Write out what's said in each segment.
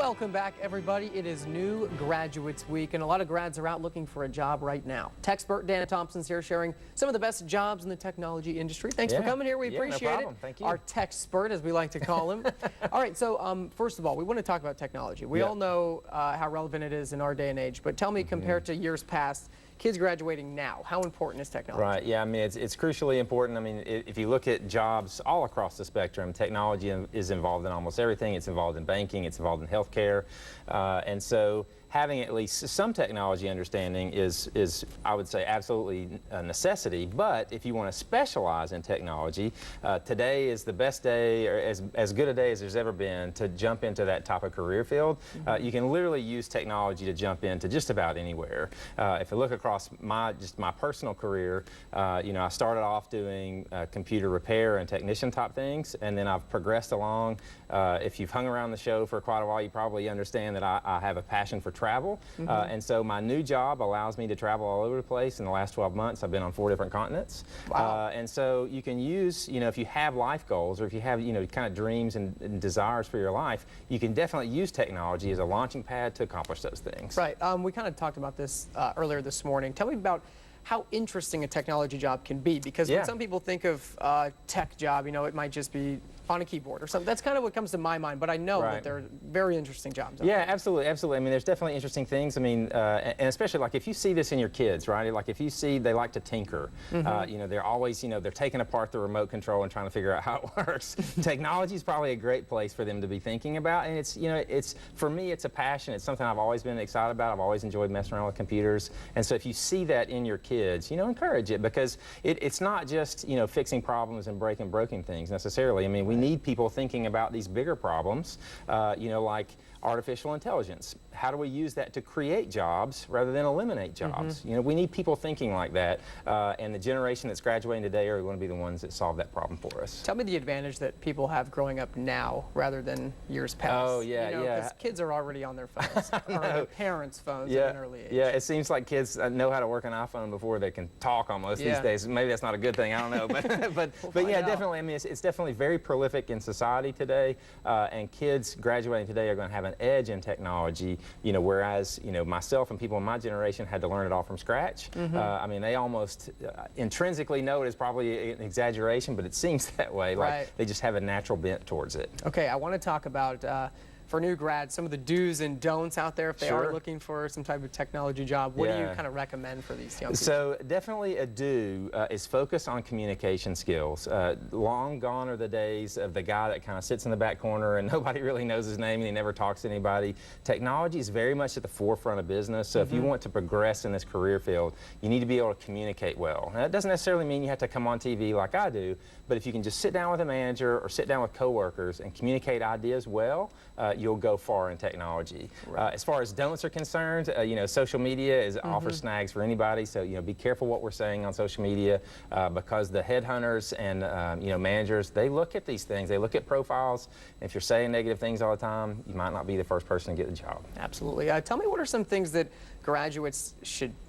Welcome back, everybody. It is New Graduates Week, and a lot of grads are out looking for a job right now. Techspert Dana Thompson's here sharing some of the best jobs in the technology industry. Thanks for coming here. We appreciate no problem. it. Thank you. Our Techspert, as we like to call him. All right, so first of all, we want to talk about technology. We all know how relevant it is in our day and age, but tell me, compared to years past, kids graduating now, how important is technology? Right, yeah, I mean, it's crucially important. I mean, if you look at jobs all across the spectrum, technology is involved in almost everything. It's involved in banking, it's involved in healthcare, and so having at least some technology understanding is I would say, absolutely a necessity. But if you want to specialize in technology, today is the best day, or as good a day as there's ever been to jump into that type of career field. You can literally use technology to jump into just about anywhere. If you look across my personal career, you know, I started off doing computer repair and technician type things, and then I've progressed along. If you've hung around the show for quite a while, you probably understand that I have a passion for travel, and so my new job allows me to travel all over the place. In the last 12 months, I've been on 4 different continents. Wow. And so you can use, you know, if you have life goals, or if you have, you know, kind of dreams and desires for your life, you can definitely use technology as a launching pad to accomplish those things. Right. We kind of talked about this earlier this morning. Tell me about how interesting a technology job can be, because when some people think of tech job, you know, it might just be on a keyboard or something. That's kind of what comes to my mind, but I know that they're very interesting jobs. Yeah, absolutely, absolutely. I mean, there's definitely interesting things. I mean, and especially like if you see this in your kids, right? Like if you see they like to tinker, you know, they're always, you know, they're taking apart the remote control and trying to figure out how it works. Technology is probably a great place for them to be thinking about, and it's, you know, it's, for me, it's a passion. It's something I've always been excited about. I've always enjoyed messing around with computers, and so if you see that in your kids, you know, encourage it, because it's not just, you know, fixing problems and breaking broken things necessarily. I mean, we need people thinking about these bigger problems, you know, like artificial intelligence. How do we use that to create jobs rather than eliminate jobs? You know, we need people thinking like that, and the generation that's graduating today are going to be the ones that solve that problem for us. Tell me the advantage that people have growing up now rather than years past. Oh, yeah, you know, because kids are already on their phones, or their parents' phones at an early age. Yeah, it seems like kids know how to work an iPhone before they can talk almost these days. Maybe that's not a good thing, I don't know. But yeah, definitely, I mean, it's definitely very prolific in society today, and kids graduating today are going to have an edge in technology, you know, whereas, you know, myself and people in my generation had to learn it all from scratch. I mean, they almost intrinsically know it is probably an exaggeration, but it seems that way. Like they just have a natural bent towards it. Okay, I want to talk about for new grads, some of the do's and don'ts out there if they are looking for some type of technology job. What do you kind of recommend for these young people? So definitely a do is focus on communication skills. Long gone are the days of the guy that kind of sits in the back corner and nobody really knows his name and he never talks to anybody. Technology is very much at the forefront of business, so if you want to progress in this career field, you need to be able to communicate well. Now, that doesn't necessarily mean you have to come on TV like I do, but if you can just sit down with a manager or sit down with coworkers and communicate ideas well, you'll go far in technology. As far as don'ts are concerned, you know, social media offers snags for anybody, so, you know, be careful what we're saying on social media, because the headhunters and, you know, managers, they look at these things, they look at profiles, and if you're saying negative things all the time, you might not be the first person to get the job. Absolutely. Tell me, what are some things that graduates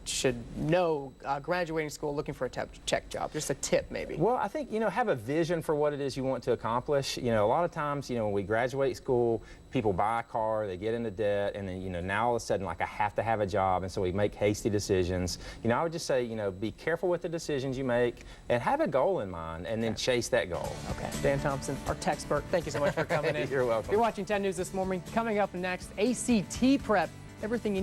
should know graduating school looking for a tech job? Just a tip, maybe. Well, I think, you know, have a vision for what it is you want to accomplish. You know, a lot of times, you know, when we graduate school, people buy a car, they get into debt, and then, you know, now all of a sudden, like, I have to have a job, and so we make hasty decisions. You know, I would just say, you know, be careful with the decisions you make and have a goal in mind, and then chase that goal. Okay. Dan Thompson, our Techspert, thank you so much for coming in. You're welcome. You're watching 10 News this morning. Coming up next, ACT prep. Everything you